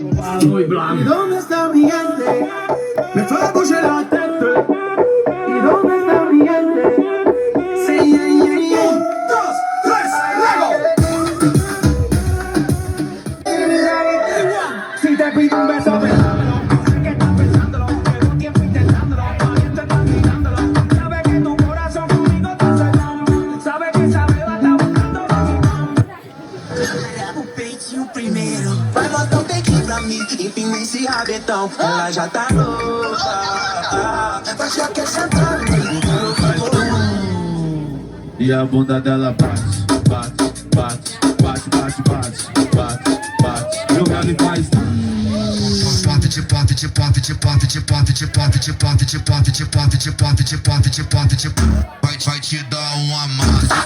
¿Y dónde está mi gente? Me fue a bouger la tête. ¿Y dónde está mi gente? Sí, un, dos, tres, luego. Si te pido un beso, sé que estás pensándolo. Llevo tiempo intentándolo. Todavía estás mirándolo. Sabes que tu corazón conmigo está cerrado. Sabes que esa beba está buscando. Peitinho primeiro, vai botar um tequinho pra mim, enfim, esse rabetão, ela já tá louca, vai já quer sentar e a bunda dela bate, bate, bate, bate, bate, bate, bate, bate, jogando e faz. Vai te dar uma massa.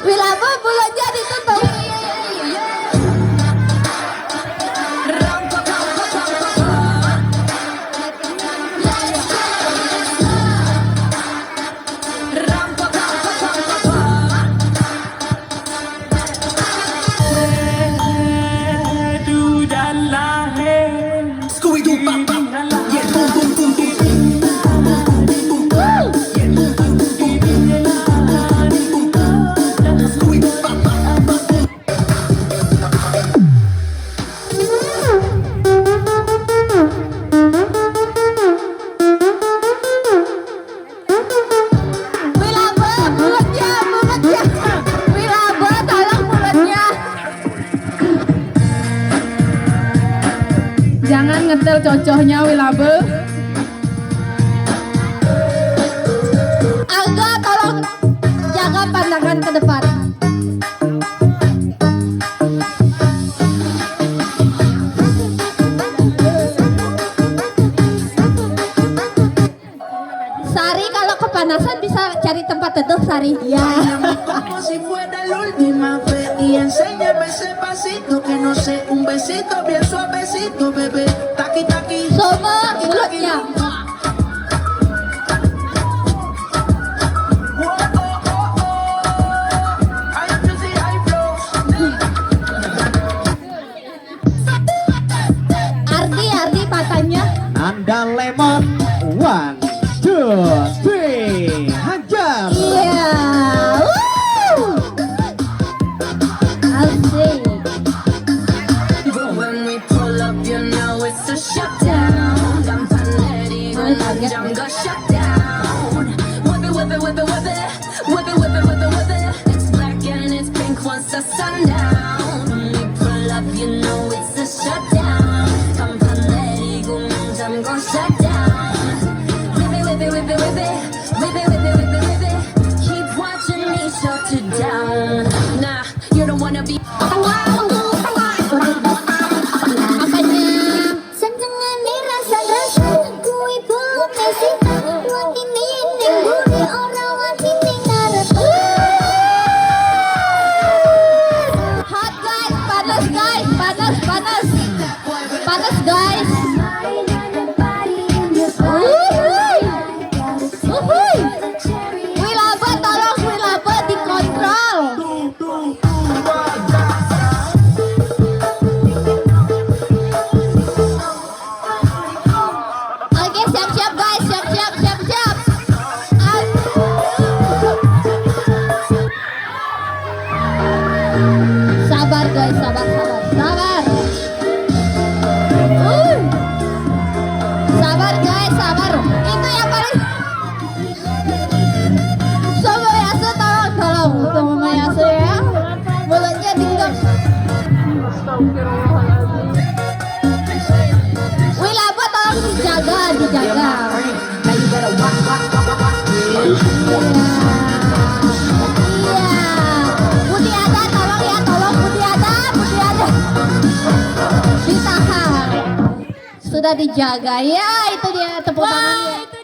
Wilaba mulutnya ditutup. Jangan ngetel cocohnya Wilabe. Angga tolong jaga pandangan ke depan. Sari kalau kepanasan bisa cari tempat teduh Sari. Ya. como si fuera la última vez y enséñame ese pasito que no sé, un besito bien suavecito, bebé, taqui taqui. Sama mulutnya. Ardi matanya. Anda lemon, 1, 2, 3, hajar. Iya. Asik. When we pull up, you know it's a shutdown. Jungle shutdown. Whip it, whip it, whip it, whip it, whip it, whip it, whip it, whip it. It's black and it's pink once the sundown. When we pull up, you know it's a shutdown. Jungle shutdown. Whip it, whip it, whip it, whip it, whip it, whip it, whip it, whip it. Keep watching me shut it down. Nah, you don't wanna be. Panas guys. Wilaba tolong Wilaba dikontrol. Oke siap-siap guys, siap-siap. Sabar guys, sabar. Sabar guys, sabar. Itu yang paling. Somoyasu tolong. Somoyasu ya. Mulutnya tinggal. Wilaba tolong dijaga. Iya. Putih ada tolong ya, Putih ada. Sudah dijaga. Ya, itu dia tepuk tangannya. Itu